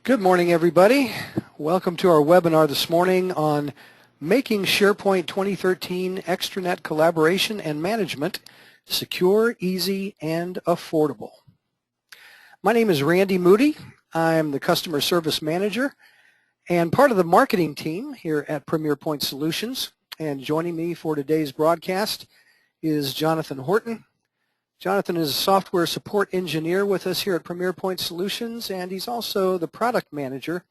Good morning, everybody. Welcome to our webinar this morning on making SharePoint 2013 Extranet Collaboration and Management secure, easy, and affordable. My name is Randy Moody. I'm the Customer Service Manager and part of the marketing team here at PremierPoint Solutions. And joining me for today's broadcast is Jonathan Horton. Jonathan is a software support engineer with us here at PremierPoint Solutions, and he's also the product manager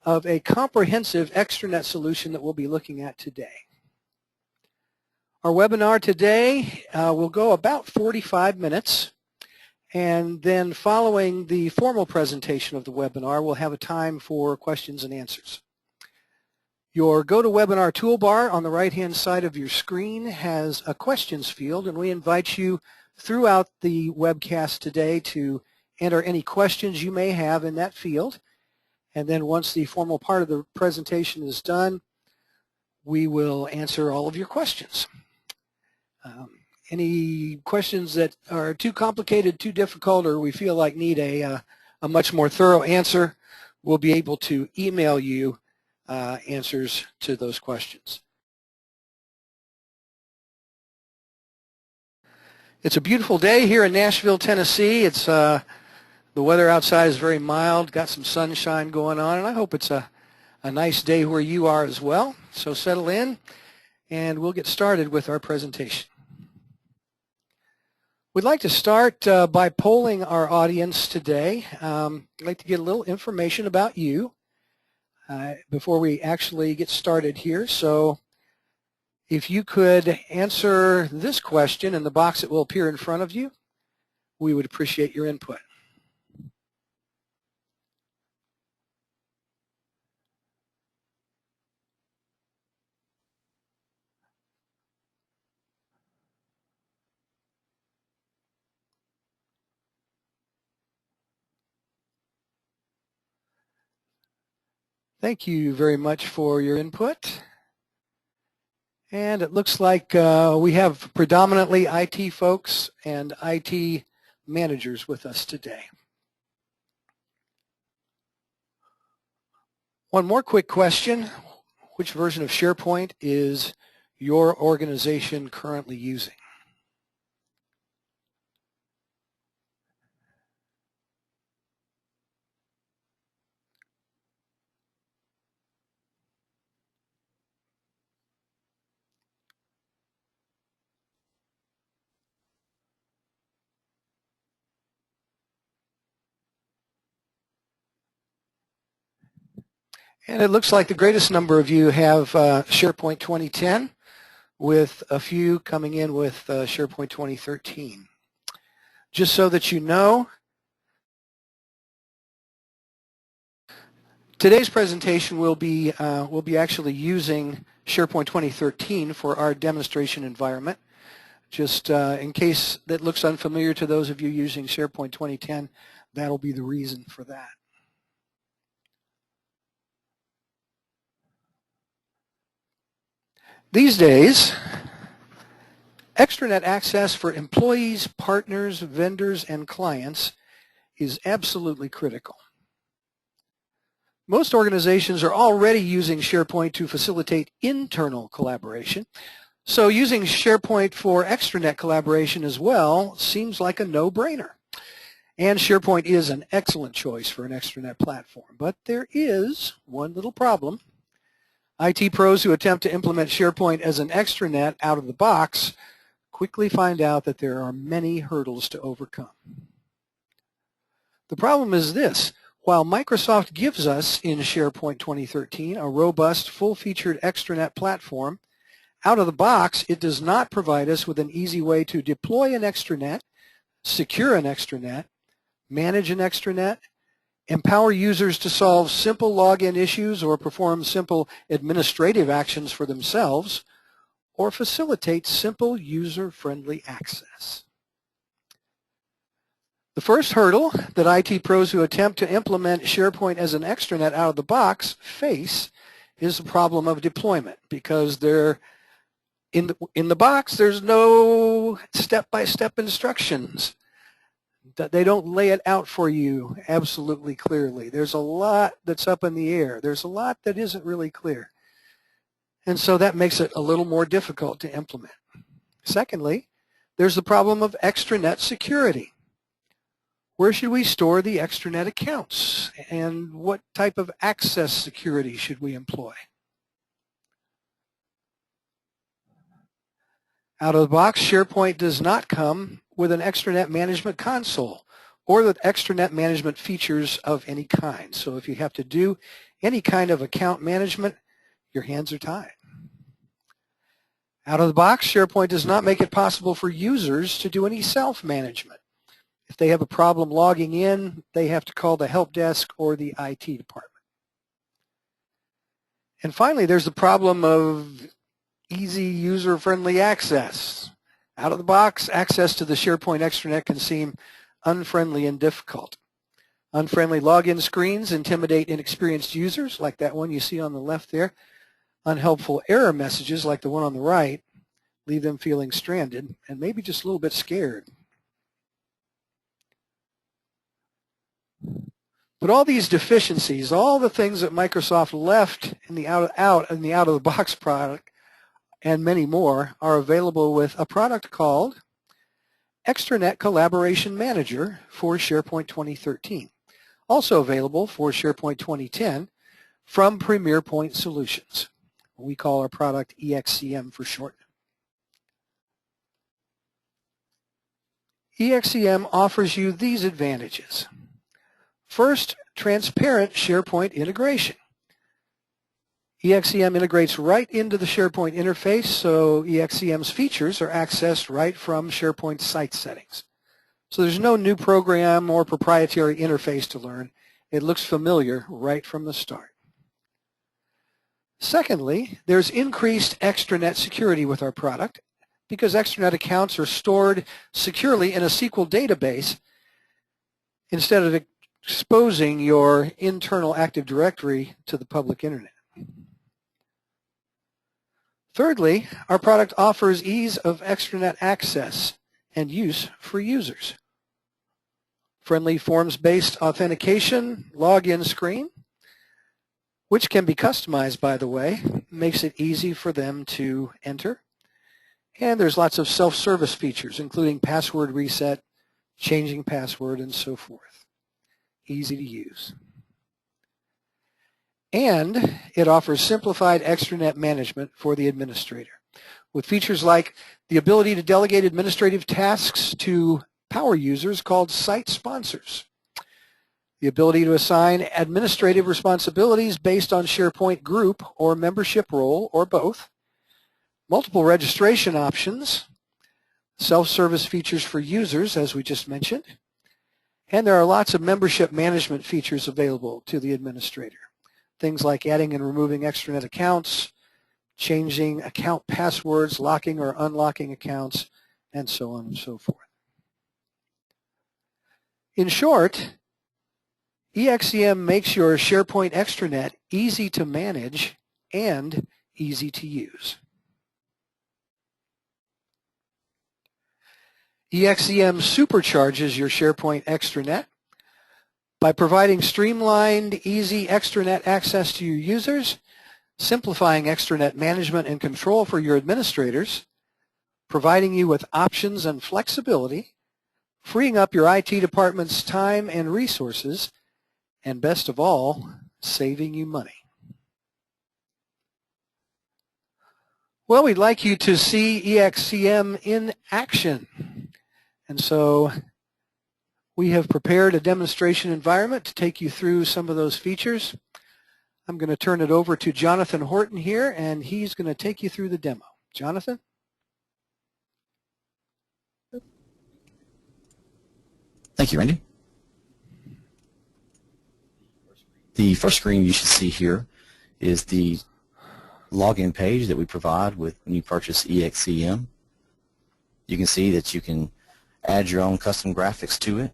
of a comprehensive extranet solution that we'll be looking at today. Our webinar today will go about 45 minutes, and then following the formal presentation of the webinar, we'll have a time for questions and answers. Your GoToWebinar toolbar on the right-hand side of your screen has a questions field, and we invite you throughout the webcast today to enter any questions you may have in that field. And then once the formal part of the presentation is done, we will answer all of your questions. Any questions that are too complicated, too difficult, or we feel like need a much more thorough answer, we'll be able to email you answers to those questions. It's a beautiful day here in Nashville, Tennessee. It's the weather outside is very mild, got some sunshine going on, and I hope it's a nice day where you are as well. So settle in, and we'll get started with our presentation. We'd like to start by polling our audience today. I'd like to get a little information about you before we actually get started here. So if you could answer this question in the box that will appear in front of you, we would appreciate your input. Thank you very much for your input. And it looks like we have predominantly IT folks and IT managers with us today. One more quick question. Which version of SharePoint is your organization currently using? And it looks like the greatest number of you have SharePoint 2010, with a few coming in with SharePoint 2013. Just so that you know, today's presentation will be actually using SharePoint 2013 for our demonstration environment. Just in case that looks unfamiliar to those of you using SharePoint 2010, that'll be the reason for that. These days, extranet access for employees, partners, vendors, and clients is absolutely critical. Most organizations are already using SharePoint to facilitate internal collaboration, so using SharePoint for extranet collaboration as well seems like a no-brainer. And SharePoint is an excellent choice for an extranet platform, but there is one little problem. IT pros who attempt to implement SharePoint as an extranet out of the box quickly find out that there are many hurdles to overcome. The problem is this: while Microsoft gives us in SharePoint 2013 a robust, full-featured extranet platform, out of the box it does not provide us with an easy way to deploy an extranet, secure an extranet, manage an extranet, empower users to solve simple login issues or perform simple administrative actions for themselves, or facilitate simple user-friendly access. The first hurdle that IT pros who attempt to implement SharePoint as an extranet out of the box face is the problem of deployment, because in the box there's no step-by-step instructions. They don't lay it out for you absolutely clearly. There's a lot that's up in the air. There's a lot that isn't really clear. And so that makes it a little more difficult to implement. Secondly, there's the problem of extranet security. Where should we store the extranet accounts? And what type of access security should we employ? Out of the box, SharePoint does not come with an extranet management console or the extranet management features of any kind. So if you have to do any kind of account management, your hands are tied. Out of the box, SharePoint does not make it possible for users to do any self-management. If they have a problem logging in, they have to call the help desk or the IT department. And finally, there's the problem of easy user-friendly access. Out of the box, access to the SharePoint Extranet can seem unfriendly and difficult. Unfriendly login screens intimidate inexperienced users, like that one you see on the left there. Unhelpful error messages, like the one on the right, leave them feeling stranded and maybe just a little bit scared. But all these deficiencies, all the things that Microsoft left in the out of the box product, and many more, are available with a product called Extranet Collaboration Manager for SharePoint 2013. Also available for SharePoint 2010 from PremierPoint Solutions. We call our product ExCM for short. ExCM offers you these advantages. First, transparent SharePoint integration. ExCM integrates right into the SharePoint interface, so ExCM's features are accessed right from SharePoint site settings. So there's no new program or proprietary interface to learn. It looks familiar right from the start. Secondly, there's increased extranet security with our product because extranet accounts are stored securely in a SQL database instead of exposing your internal Active Directory to the public internet. Thirdly, our product offers ease of extranet access and use for users. Friendly forms-based authentication login screen, which can be customized, by the way, makes it easy for them to enter. And there's lots of self-service features, including password reset, changing password, and so forth. Easy to use. And it offers simplified extranet management for the administrator, with features like the ability to delegate administrative tasks to power users called site sponsors, the ability to assign administrative responsibilities based on SharePoint group or membership role or both, multiple registration options, self-service features for users, as we just mentioned, and there are lots of membership management features available to the administrator. Things like adding and removing extranet accounts, changing account passwords, locking or unlocking accounts, and so on and so forth. In short, ExCM makes your SharePoint Extranet easy to manage and easy to use. ExCM supercharges your SharePoint Extranet by providing streamlined, easy extranet access to your users, simplifying extranet management and control for your administrators, providing you with options and flexibility, freeing up your IT department's time and resources, and best of all, saving you money. Well, we'd like you to see ExCM in action. And so we have prepared a demonstration environment to take you through some of those features. I'm going to turn it over to Jonathan Horton here, and he's going to take you through the demo. Jonathan? Thank you, Randy. The first screen you should see here is the login page that we provide with when you purchase ExCM. You can see that you can add your own custom graphics to it.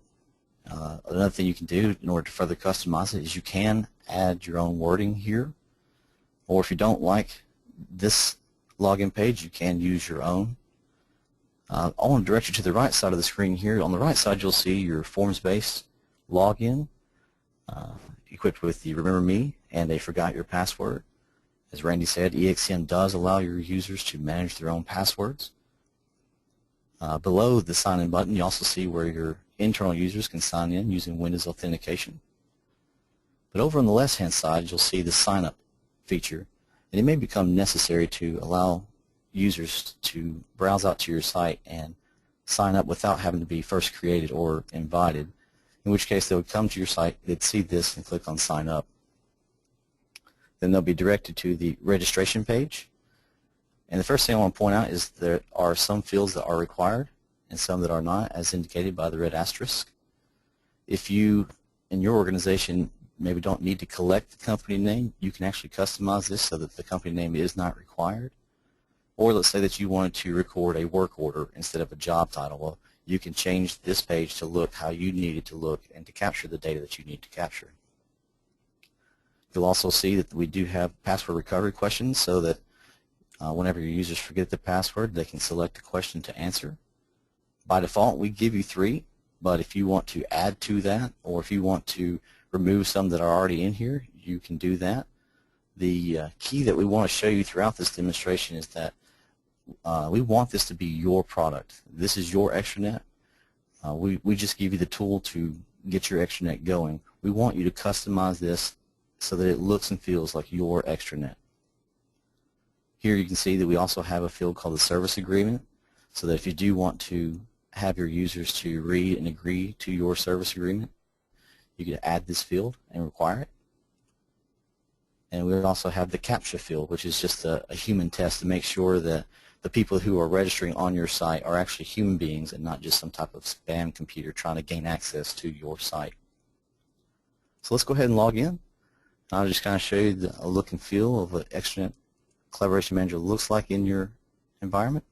Another thing you can do in order to further customize it is you can add your own wording here, or if you don't like this login page, you can use your own. I want to direct you to the right side of the screen here. On the right side, you'll see your forms-based login equipped with the Remember Me and a Forgot Your Password. As Randy said, ExCM does allow your users to manage their own passwords. Below the sign in button, you also see where your internal users can sign in using Windows authentication. But over on the left-hand side, you'll see the sign up feature, and it may become necessary to allow users to browse out to your site and sign up without having to be first created or invited, in which case they would come to your site, they'd see this and click on sign up. Then they'll be directed to the registration page. And the first thing I want to point out is there are some fields that are required and some that are not, as indicated by the red asterisk. If you, in your organization, maybe don't need to collect the company name, you can actually customize this so that the company name is not required. Or let's say that you wanted to record a work order instead of a job title. Well, you can change this page to look how you need it to look and to capture the data that you need to capture. You'll also see that we do have password recovery questions so that whenever your users forget the password, they can select a question to answer. By default, we give you 3, but if you want to add to that or if you want to remove some that are already in here, you can do that. The key that we want to show you throughout this demonstration is that we want this to be your product. This is your extranet. We just give you the tool to get your extranet going. We want you to customize this so that it looks and feels like your extranet. Here you can see that we also have a field called the service agreement, so that if you do want to have your users to read and agree to your service agreement, you can add this field and require it. And we also have the CAPTCHA field, which is just a human test to make sure that the people who are registering on your site are actually human beings and not just some type of spam computer trying to gain access to your site. So let's go ahead and log in. I'll just kind of show you a look and feel of what Extranet Collaboration Manager looks like in your environment.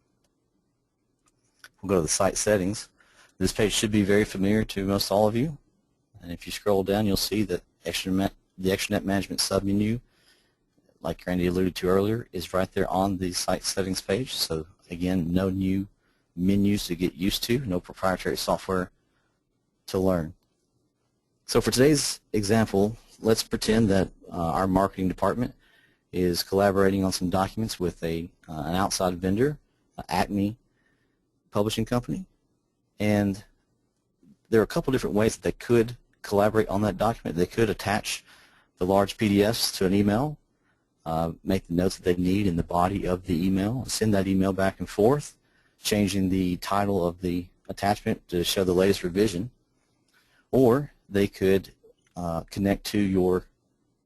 We'll go to the site settings. This page should be very familiar to most all of you. And if you scroll down, you'll see that the Extranet Management submenu, like Randy alluded to earlier, is right there on the site settings page. So again, no new menus to get used to, no proprietary software to learn. So for today's example, let's pretend that our marketing department is collaborating on some documents with an outside vendor, Acme Publishing Company, and there are a couple different ways that they could collaborate on that document. They could attach the large PDFs to an email, make the notes that they need in the body of the email, send that email back and forth, changing the title of the attachment to show the latest revision, or they could connect to your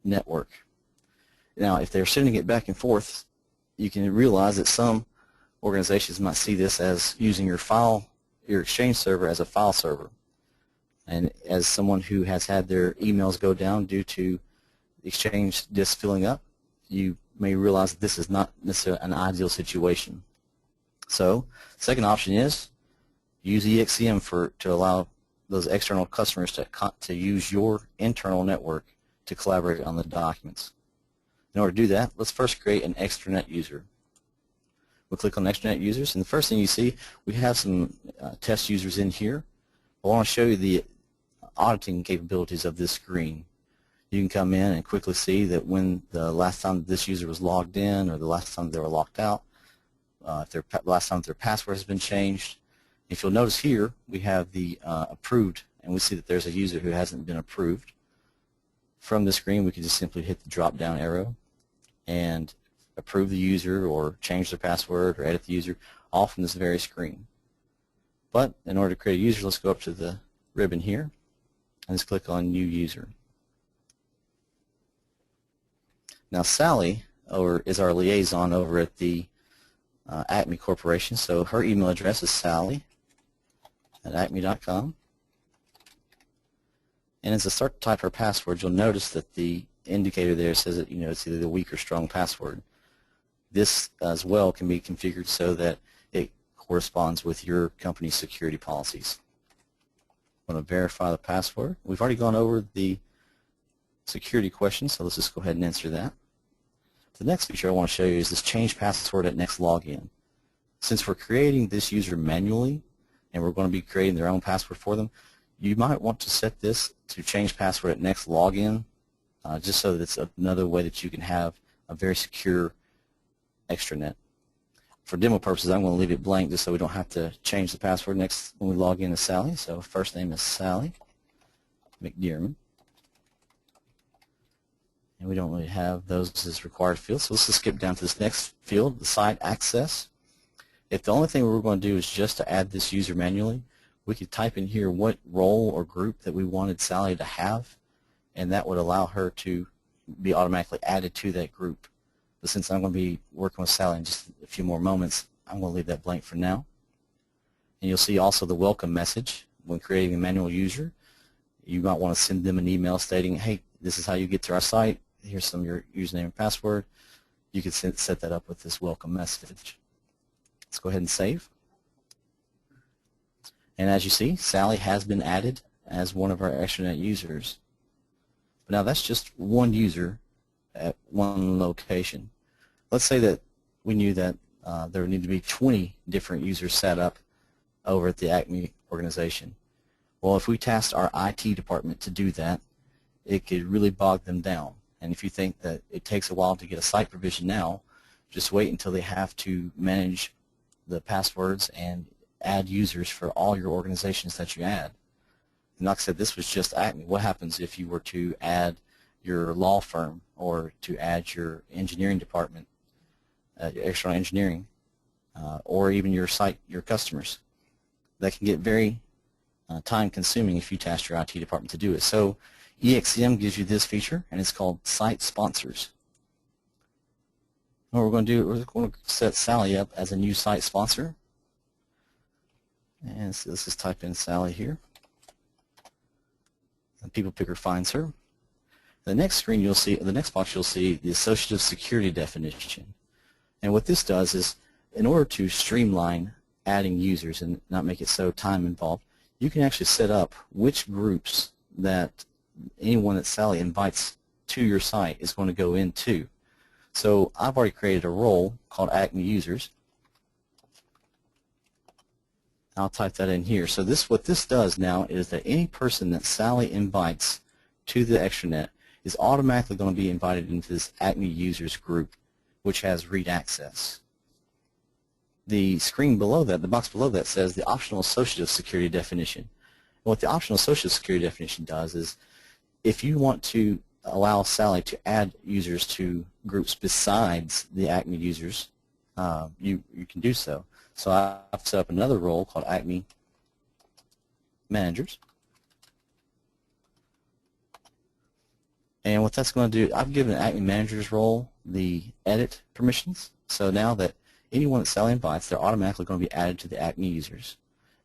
network. Now, if they're sending it back and forth, you can realize that some organizations might see this as using your Exchange server as a file server. And as someone who has had their emails go down due to Exchange disk filling up, you may realize that this is not necessarily an ideal situation. So, second option is use ExCM to allow those external customers to use your internal network to collaborate on the documents. In order to do that, let's first create an extranet user. We'll click on extranet users, and the first thing you see, we have some test users in here. I want to show you the auditing capabilities of this screen. You can come in and quickly see that when the last time this user was logged in or the last time they were locked out, the last time their password has been changed. If you'll notice here, we have the approved, and we see that there's a user who hasn't been approved. From the screen, we can just simply hit the drop-down arrow and approve the user or change their password or edit the user, all from this very screen. But in order to create a user, let's go up to the ribbon here and just click on New User. Now Sally is our liaison over at the Acme Corporation, so her email address is sally@acme.com. And as I start to type her password, you'll notice that the indicator there says that it's either the weak or strong password. This as well can be configured so that it corresponds with your company's security policies. I'm going to verify the password. We've already gone over the security question, so let's just go ahead and answer that. The next feature I want to show you is this change password at next login. Since we're creating this user manually and we're going to be creating their own password for them, you might want to set this to change password at next login, just so that it's another way that you can have a very secure extranet. For demo purposes, I'm going to leave it blank just so we don't have to change the password next when we log in as Sally. So first name is Sally McDearman. And we don't really have those as required fields, so let's just skip down to this next field, the site access. If the only thing we're going to do is just to add this user manually, we could type in here what role or group that we wanted Sally to have, and that would allow her to be automatically added to that group. But since I'm going to be working with Sally in just a few more moments, I'm going to leave that blank for now. And you'll see also the welcome message. When creating a manual user, you might want to send them an email stating, hey, this is how you get to our site. Here's some of your username and password. You could set that up with this welcome message. Let's go ahead and save. And as you see, Sally has been added as one of our extranet users. But now that's just one user at one location. Let's say that we knew that there would need to be 20 different users set up over at the Acme organization. Well, if we tasked our IT department to do that, it could really bog them down. And if you think that it takes a while to get a site provision now, just wait until they have to manage the passwords and add users for all your organizations that you add. And like I said, this was just Acme. What happens if you were to add your law firm or to add your engineering department, your external engineering, or even your site, your customers? That can get very time-consuming if you task your IT department to do it. So ExCM gives you this feature, and it's called Site Sponsors. What we're going to do, we're going to set Sally up as a new site sponsor. And so let's just type in Sally here. And People Picker finds her. The next screen you'll see, the next box you'll see the associative security definition. And what this does is, in order to streamline adding users and not make it so time involved, you can actually set up which groups that anyone that Sally invites to your site is going to go into. So I've already created a role called Acme Users. I'll type that in here. So what this does now is that any person that Sally invites to the extranet is automatically going to be invited into this Acme Users group, which has read access. The screen below that, the box below that, says the optional associative security definition. And what the optional associative security definition does is, if you want to allow Sally to add users to groups besides the Acme users, you can do so. So I've set up another role called Acme Managers. And what that's going to do, I've given Acme Managers role the edit permissions. So now that anyone that Sally invites, they're automatically going to be added to the Acme users.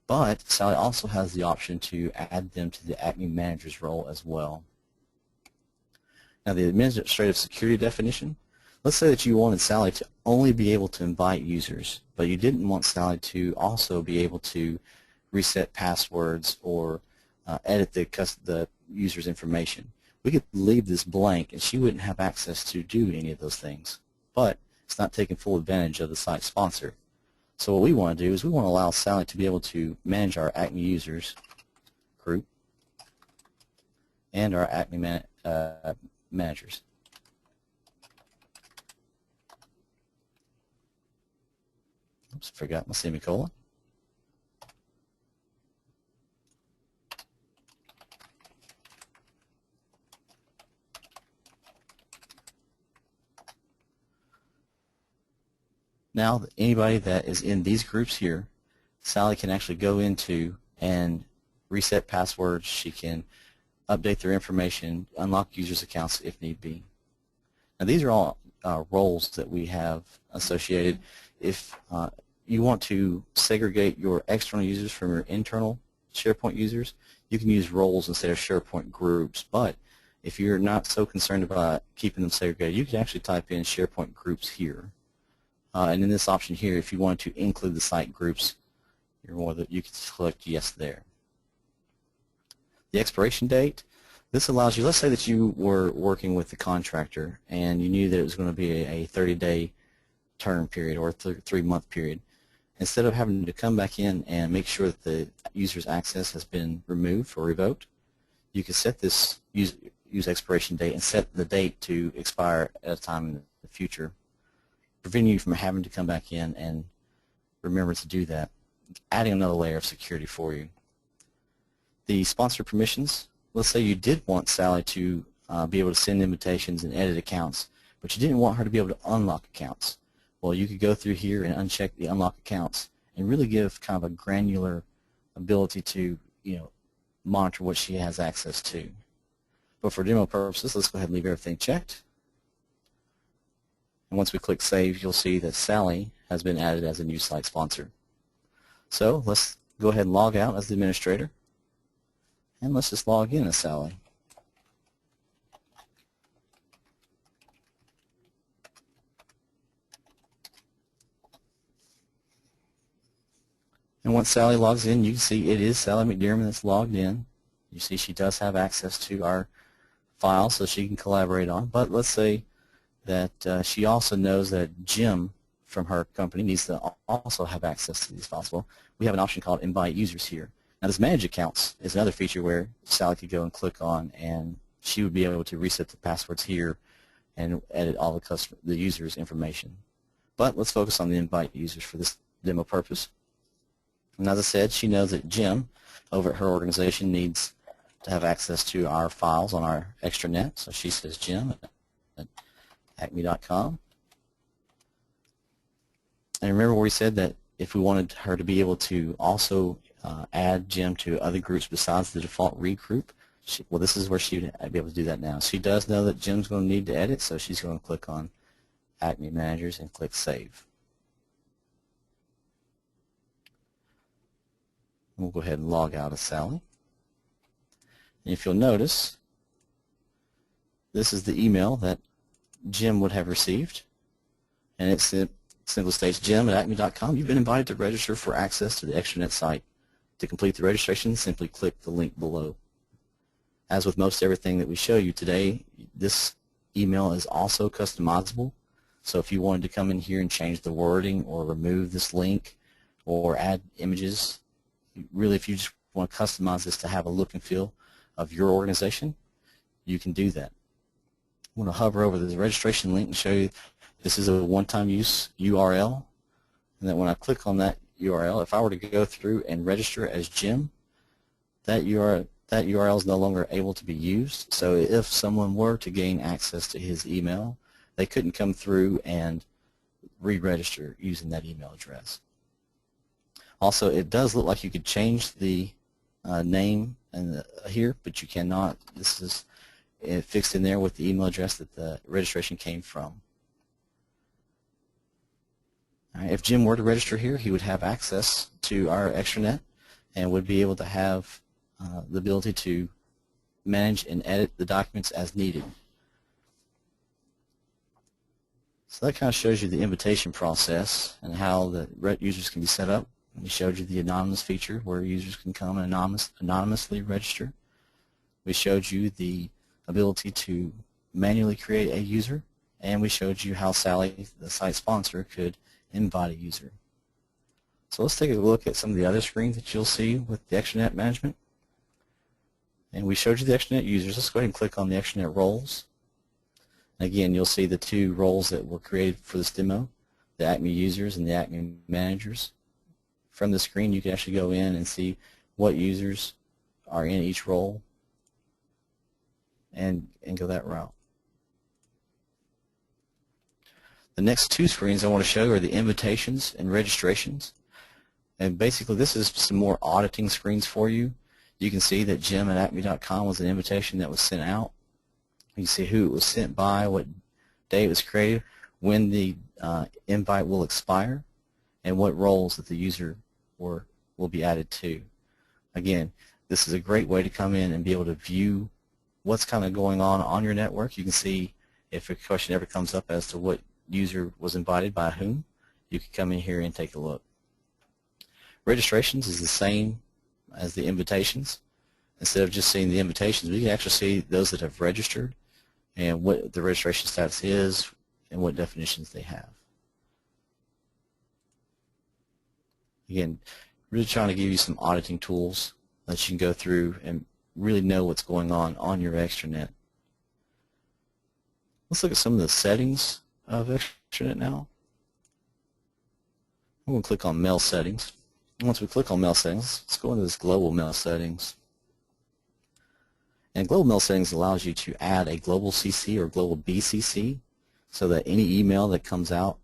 But Sally also has the option to add them to the Acme Managers role as well. Now the administrative security definition, let's say that you wanted Sally to only be able to invite users, but you didn't want Sally to also be able to reset passwords or edit the user's information. We could leave this blank and she wouldn't have access to do any of those things, but it's not taking full advantage of the site sponsor. So what we want to do is we want to allow Sally to be able to manage our Acme Users group and our Acme Managers. Oops, forgot my semicolon. Now, anybody that is in these groups here, Sally can actually go into and reset passwords. She can update their information, unlock users' accounts if need be. Now, these are all roles that we have associated. If you want to segregate your external users from your internal SharePoint users, you can use roles instead of SharePoint groups. But if you're not so concerned about keeping them segregated, you can actually type in SharePoint groups here. And in this option here, if you want to include the site groups, you can select yes there. The expiration date, this allows you, let's say that you were working with the contractor and you knew that it was going to be a 30-day term period or a 3-month period, instead of having to come back in and make sure that the user's access has been removed or revoked, you can set this use expiration date and set the date to expire at a time in the future, preventing you from having to come back in and remember to do that, adding another layer of security for you. The sponsor permissions, let's say you did want Sally to be able to send invitations and edit accounts, but you didn't want her to be able to unlock accounts. Well, you could go through here and uncheck the unlock accounts and really give kind of a granular ability to, monitor what she has access to. But for demo purposes, let's go ahead and leave everything checked. And once we click Save, you'll see that Sally has been added as a new site sponsor. So let's go ahead and log out as the administrator, and let's just log in as Sally. And once Sally logs in, you can see it is Sally McDermott that's logged in. You see she does have access to our files so she can collaborate on. But let's say that she also knows that Jim from her company needs to also have access to these files. Well, we have an option called Invite Users here. Now this Manage Accounts is another feature where Sally could go and click on, and she would be able to reset the passwords here and edit all the users' information. But let's focus on the Invite Users for this demo purpose. And as I said, she knows that Jim over at her organization needs to have access to our files on our extranet. So she says Jim at acme.com. And remember where we said that if we wanted her to be able to also add Jim to other groups besides the default read group, well, this is where she would be able to do that now. She does know that Jim's going to need to edit, so she's going to click on Acme Managers and click Save. We'll go ahead and log out of Sally. And if you'll notice, this is the email that Jim would have received. And it simply states, Jim at acme.com, you've been invited to register for access to the Extranet site. To complete the registration, simply click the link below. As with most everything that we show you today, this email is also customizable. So if you wanted to come in here and change the wording or remove this link or add images, really, if you just want to customize this to have a look and feel of your organization, you can do that. I'm going to hover over the registration link and show you this is a one-time use URL, and that when I click on that URL, if I were to go through and register as Jim, that URL is no longer able to be used. So if someone were to gain access to his email, they couldn't come through and re-register using that email address. Also, it does look like you could change the name and here, but you cannot. This is fixed in there with the email address that the registration came from. All right, if Jim were to register here, he would have access to our extranet and would be able to have the ability to manage and edit the documents as needed. So that kind of shows you the invitation process and how the users can be set up. We showed you the anonymous feature where users can come and anonymously register. We showed you the ability to manually create a user, and we showed you how Sally, the site sponsor, could invite a user. So let's take a look at some of the other screens that you'll see with the extranet management. And we showed you the extranet users. Let's go ahead and click on the extranet roles. Again, you'll see the two roles that were created for this demo, the Acme users and the Acme managers. From the screen, you can actually go in and see what users are in each role and go that route. The next two screens I want to show are the invitations and registrations. And basically, this is some more auditing screens for you. You can see that Jim at acme.com was an invitation that was sent out. You can see who it was sent by, what day it was created, when the invite will expire, and what roles that the user will be added to. Again, this is a great way to come in and be able to view what's kind of going on your network. You can see if a question ever comes up as to what user was invited by whom, you can come in here and take a look. Registrations is the same as the invitations. Instead of just seeing the invitations, we can actually see those that have registered and what the registration status is and what definitions they have. Again, really trying to give you some auditing tools that you can go through and really know what's going on your extranet. Let's look at some of the settings of extranet now. I'm going to click on mail settings. Once we click on mail settings, let's go into this global mail settings. And global mail settings allows you to add a global CC or global BCC so that any email that comes out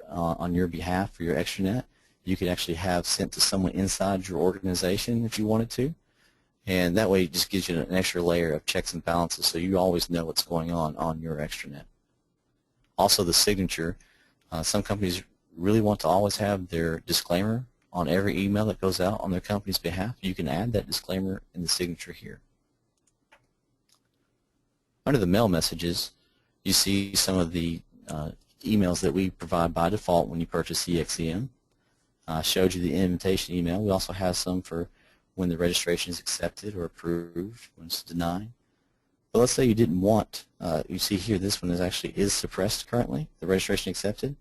on your behalf for your extranet, you could actually have sent to someone inside your organization if you wanted to. And that way it just gives you an extra layer of checks and balances so you always know what's going on your extranet. Also the signature. Some companies really want to always have their disclaimer on every email that goes out on their company's behalf. You can add that disclaimer in the signature here. Under the mail messages, you see some of the emails that we provide by default when you purchase ExCM. I showed you the invitation email. We also have some for when the registration is accepted or approved, when it's denied. But let's say you didn't want, you see here this one is suppressed currently, the registration accepted.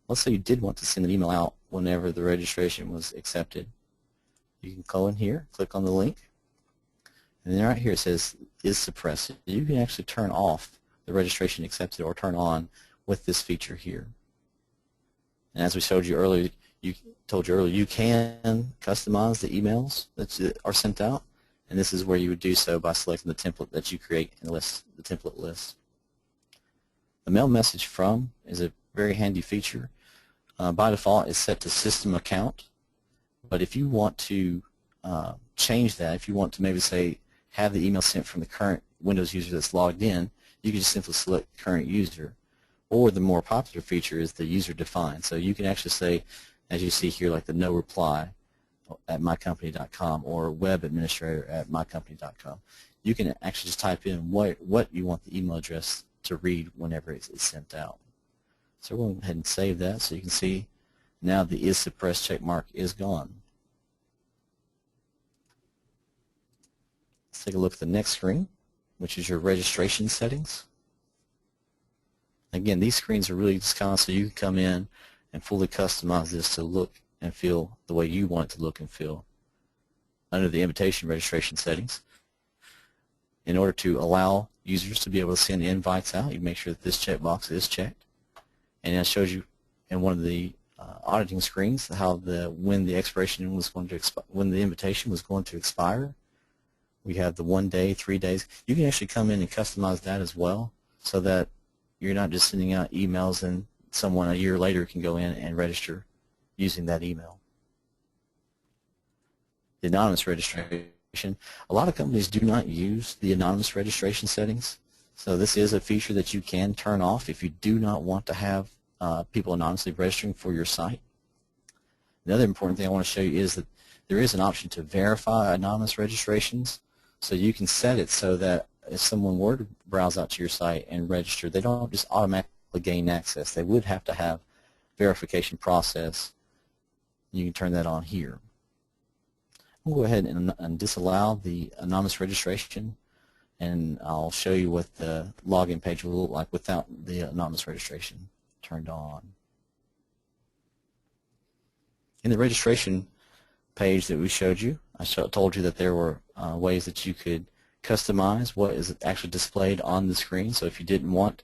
Let's say you did want to send an email out whenever the registration was accepted. You can go in here, click on the link, and then right here it says is suppressed. You can actually turn off the registration accepted or turn on with this feature here. And as we showed you earlier, you can customize the emails that are sent out, and this is where you would do so by selecting the template that you create in the list, the template list. The mail message from is a very handy feature. By default, it's set to system account, but if you want to change that, if you want to maybe say have the email sent from the current Windows user that's logged in, you can just simply select current user. Or the more popular feature is the user defined. So you can actually say, as you see here, like the no reply at mycompany.com or web administrator at mycompany.com. You can actually just type in what you want the email address to read whenever it's sent out. So we're going to go ahead and save that so you can see now the is suppressed check mark is gone. Let's take a look at the next screen, which is your registration settings. Again, these screens are really just kind of so you can come in and fully customize this to look and feel the way you want it to look and feel. Under the invitation registration settings, in order to allow users to be able to send invites out, you make sure that this checkbox is checked. And it shows you in one of the auditing screens how when the expiration was going to when the invitation was going to expire. We have the 1 day, 3 days. You can actually come in and customize that as well, so that you're not just sending out emails and someone a year later can go in and register using that email. The anonymous registration. A lot of companies do not use the anonymous registration settings, so this is a feature that you can turn off if you do not want to have people anonymously registering for your site. Another important thing I want to show you is that there is an option to verify anonymous registrations, so you can set it so that if someone were to browse out to your site and register, they don't just automatically gain access. They would have to have verification process. You can turn that on here. We'll go ahead and disallow the anonymous registration, and I'll show you what the login page will look like without the anonymous registration turned on. In the registration page that we showed you, I told you that there were ways that you could customize what is actually displayed on the screen. So if you didn't want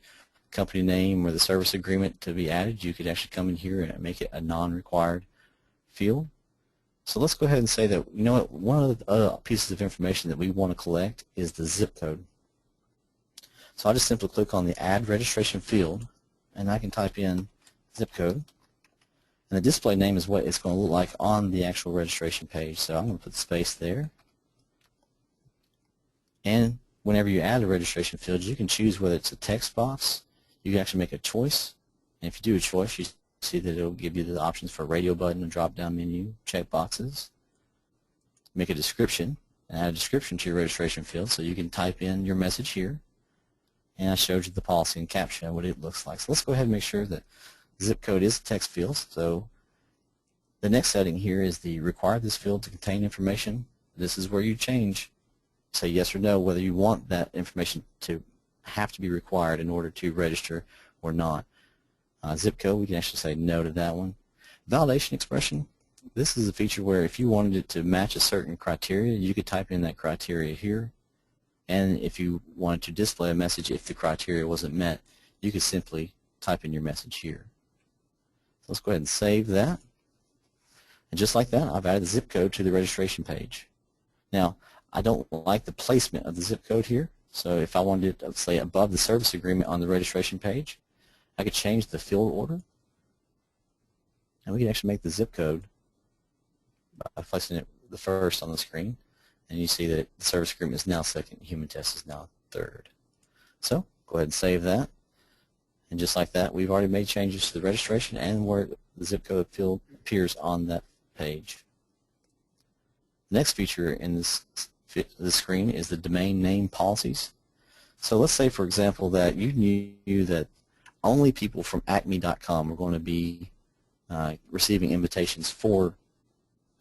company name or the service agreement to be added, you could actually come in here and make it a non-required field. So let's go ahead and say that, you know what, one of the other pieces of information that we want to collect is the zip code. So I'll just simply click on the add registration field, and I can type in zip code. And the display name is what it's going to look like on the actual registration page. So I'm going to put space there. And whenever you add a registration field, you can choose whether it's a text box. You can actually make a choice. And if you do a choice, you see that it will give you the options for a radio button, a drop-down menu, check boxes. Make a description, and add a description to your registration field, so you can type in your message here. And I showed you the policy and caption, what it looks like. So let's go ahead and make sure that zip code is a text field. So the next setting here is the require this field to contain information. This is where you change, say yes or no, whether you want that information to have to be required in order to register or not. Zip code, we can actually say no to that one. Validation expression, this is a feature where if you wanted it to match a certain criteria, you could type in that criteria here. And if you wanted to display a message if the criteria wasn't met, you could simply type in your message here. So let's go ahead and save that. And just like that, I've added the zip code to the registration page. Now, I don't like the placement of the zip code here. So if I wanted it to say above the service agreement on the registration page, I could change the field order. And we can actually make the zip code by placing it the first on the screen. And you see that the service agreement is now second, human test is now third. So go ahead and save that. And just like that, we've already made changes to the registration and where the zip code field appears on that page. The next feature in this screen is the domain name policies. So let's say, for example, that you knew that only people from acme.com are going to be receiving invitations for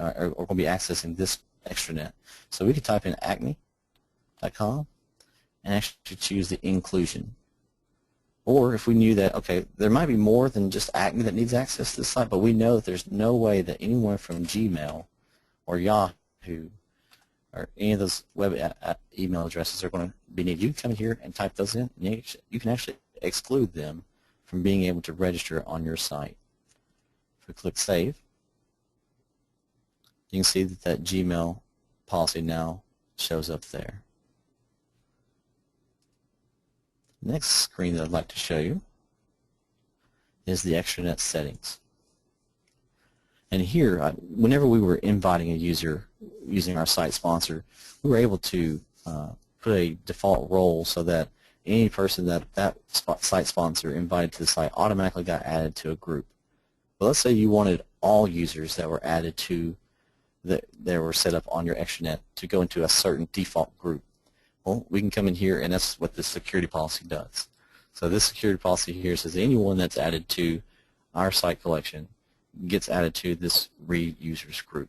are going to be accessing this extranet. So we could type in acme.com and actually choose the inclusion. Or if we knew that, okay, there might be more than just Acme that needs access to the site, but we know that there's no way that anyone from Gmail or Yahoo or any of those web email addresses are going to be needed. You can come in here and type those in, and you can actually exclude them from being able to register on your site. If we click Save, you can see that that Gmail policy now shows up there. Next screen that I'd like to show you is the extranet settings. And here, whenever we were inviting a user using our site sponsor, we were able to put a default role so that any person that site sponsor invited to the site automatically got added to a group. But let's say you wanted all users that were added to that were set up on your extranet to go into a certain default group. Well, we can come in here, and that's what this security policy does. So this security policy here says anyone that's added to our site collection gets added to this read users group.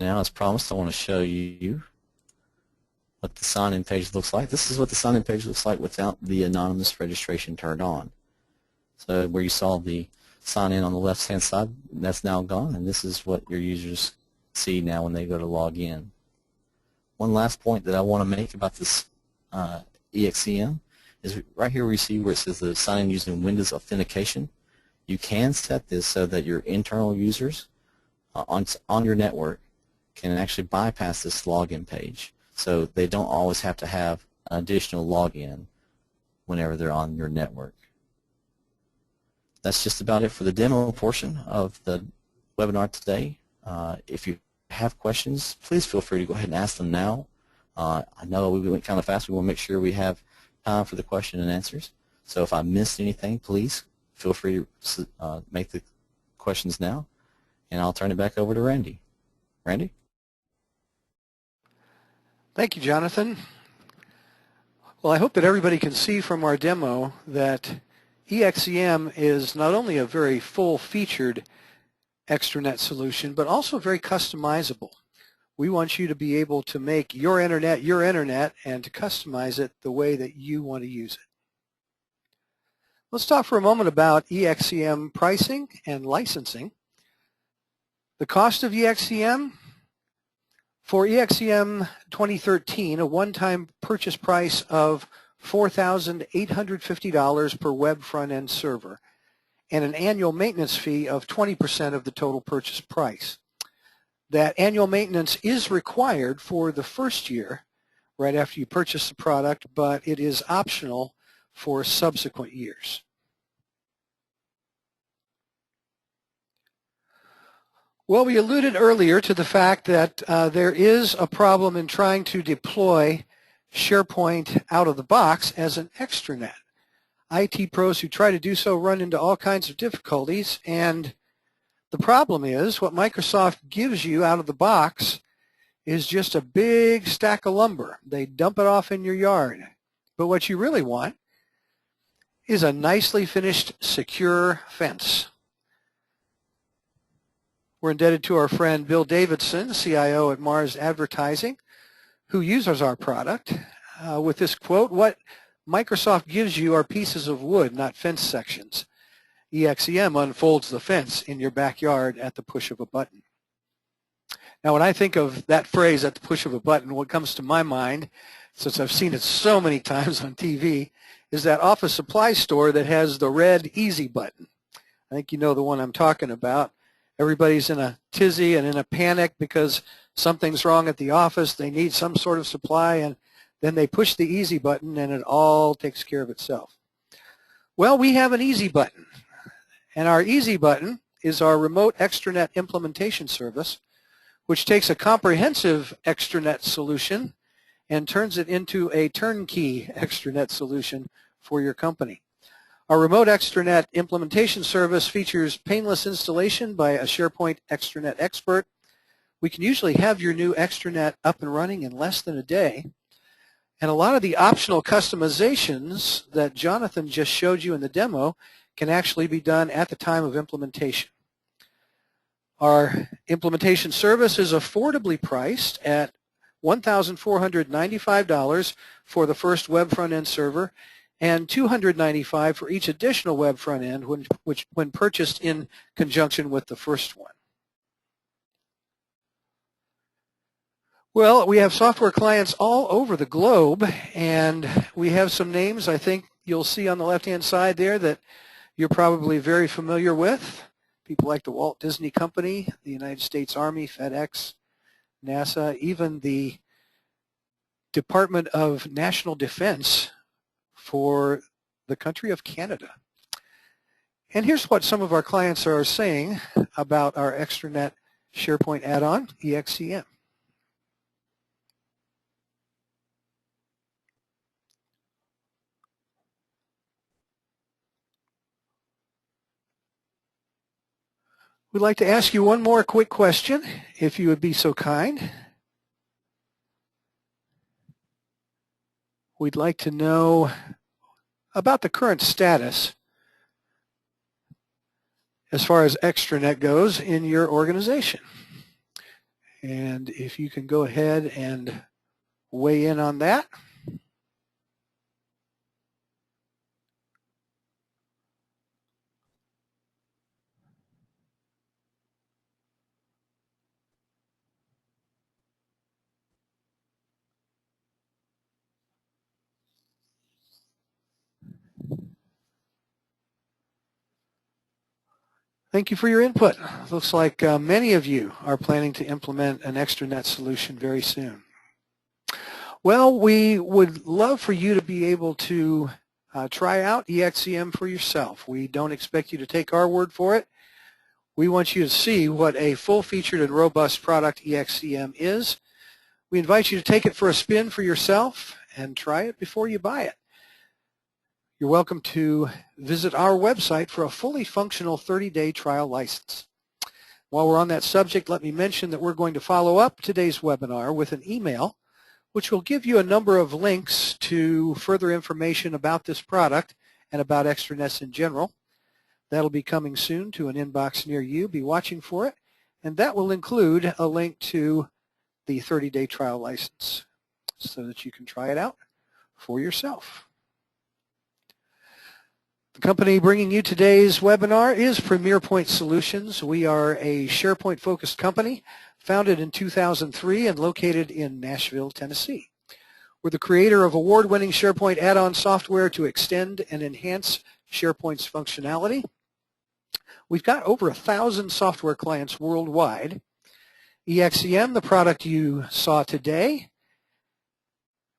Now, as promised, I want to show you what the sign-in page looks like. This is what the sign-in page looks like without the anonymous registration turned on. So where you saw the sign-in on the left-hand side, that's now gone, and this is what your users see now when they go to log in. One last point that I want to make about this ExCM is right here where you see where it says the sign-in using Windows authentication. You can set this so that your internal users on your network can actually bypass this login page, so they don't always have to have an additional login whenever they're on your network. That's just about it for the demo portion of the webinar today. If you have questions, please feel free to go ahead and ask them now. I know we went kind of fast. We want to make sure we have time for the question and answers. So if I missed anything, please feel free to make the questions now, and I'll turn it back over to Randy. Randy? Thank you, Jonathan. Well, I hope that everybody can see from our demo that ExCM is not only a very full-featured extranet solution, but also very customizable. We want you to be able to make your internet, and to customize it the way that you want to use it. Let's talk for a moment about ExCM pricing and licensing. The cost of ExCM: for ExCM 2013, a one-time purchase price of $4,850 per web front-end server, and an annual maintenance fee of 20% of the total purchase price. That annual maintenance is required for the first year, right after you purchase the product, but it is optional for subsequent years. Well, we alluded earlier to the fact that there is a problem in trying to deploy SharePoint out of the box as an extranet. IT pros who try to do so run into all kinds of difficulties, and the problem is what Microsoft gives you out of the box is just a big stack of lumber. They dump it off in your yard. But what you really want is a nicely finished, secure fence. We're indebted to our friend Bill Davidson, CIO at Mars Advertising, who uses our product with this quote: "What Microsoft gives you are pieces of wood, not fence sections." ExCM unfolds the fence in your backyard at the push of a button. Now, when I think of that phrase, at the push of a button, what comes to my mind, since I've seen it so many times on TV, is that office supply store that has the red easy button. I think you know the one I'm talking about. Everybody's in a tizzy and in a panic because something's wrong at the office. They need some sort of supply, and then they push the easy button, and it all takes care of itself. Well, we have an easy button, and our easy button is our remote extranet implementation service, which takes a comprehensive extranet solution and turns it into a turnkey extranet solution for your company. Our remote extranet implementation service features painless installation by a SharePoint Extranet expert. We can usually have your new extranet up and running in less than a day. And a lot of the optional customizations that Jonathan just showed you in the demo can actually be done at the time of implementation. Our implementation service is affordably priced at $1,495 for the first web front-end server and $295 for each additional web front-end when purchased in conjunction with the first one. Well, we have software clients all over the globe, and we have some names I think you'll see on the left-hand side there that you're probably very familiar with. People like the Walt Disney Company, the United States Army, FedEx, NASA, even the Department of National Defense for the country of Canada. And here's what some of our clients are saying about our Extranet SharePoint add-on, ExCM. We'd like to ask you one more quick question, if you would be so kind. We'd like to know about the current status as far as extranet goes in your organization. And if you can go ahead and weigh in on that. Thank you for your input. Looks like many of you are planning to implement an extranet solution very soon. Well, we would love for you to be able to try out ExCM for yourself. We don't expect you to take our word for it. We want you to see what a full-featured and robust product ExCM is. We invite you to take it for a spin for yourself and try it before you buy it. You're welcome to visit our website for a fully functional 30-day trial license. While we're on that subject, let me mention that we're going to follow up today's webinar with an email which will give you a number of links to further information about this product and about extranets in general. That'll be coming soon to an inbox near you. Be watching for it. And that will include a link to the 30-day trial license so that you can try it out for yourself. The company bringing you today's webinar is PremierPoint Solutions. We are a SharePoint-focused company founded in 2003 and located in Nashville, Tennessee. We're the creator of award-winning SharePoint add-on software to extend and enhance SharePoint's functionality. We've got over 1,000 software clients worldwide. ExCM, the product you saw today,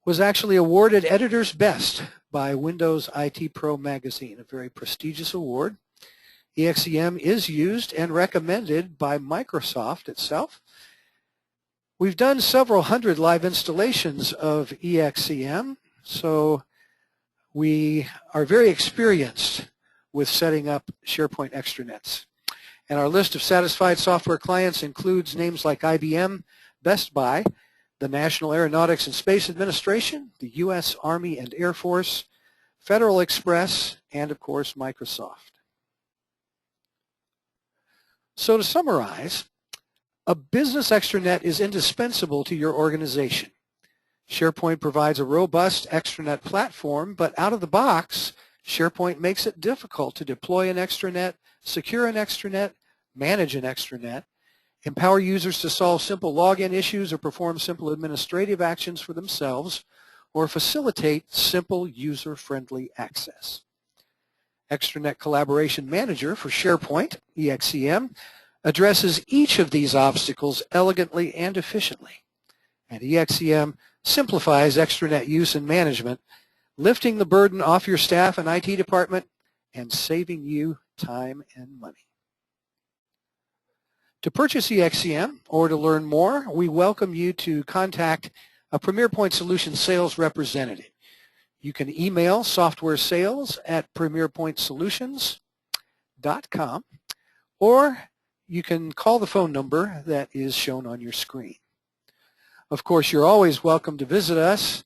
was actually awarded Editor's Best by Windows IT Pro magazine, a very prestigious award. ExCM is used and recommended by Microsoft itself. We've done several hundred live installations of ExCM, so we are very experienced with setting up SharePoint extranets. And our list of satisfied software clients includes names like IBM, Best Buy, the National Aeronautics and Space Administration, the U.S. Army and Air Force, Federal Express, and of course Microsoft. So to summarize, a business extranet is indispensable to your organization. SharePoint provides a robust extranet platform, but out of the box, SharePoint makes it difficult to deploy an extranet, secure an extranet, manage an extranet, empower users to solve simple login issues or perform simple administrative actions for themselves, or facilitate simple user-friendly access. Extranet Collaboration Manager for SharePoint, ExCM, addresses each of these obstacles elegantly and efficiently. And ExCM simplifies extranet use and management, lifting the burden off your staff and IT department and saving you time and money. To purchase ExCM or to learn more, we welcome you to contact a PremierPoint Solutions sales representative. You can email softwaresales@PremierPointSolutions.com, or you can call the phone number that is shown on your screen. Of course, you're always welcome to visit us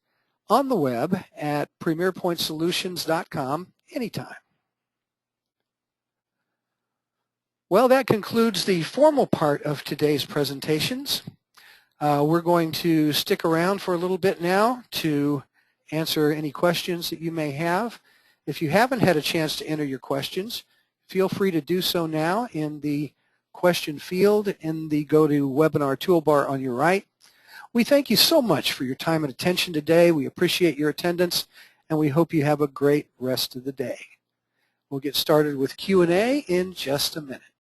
on the web at PremierPointSolutions.com anytime. Well, that concludes the formal part of today's presentations. We're going to stick around for a little bit now to answer any questions that you may have. If you haven't had a chance to enter your questions, feel free to do so now in the question field in the Go to Webinar toolbar on your right. We thank you so much for your time and attention today. We appreciate your attendance, and we hope you have a great rest of the day. We'll get started with Q&A in just a minute.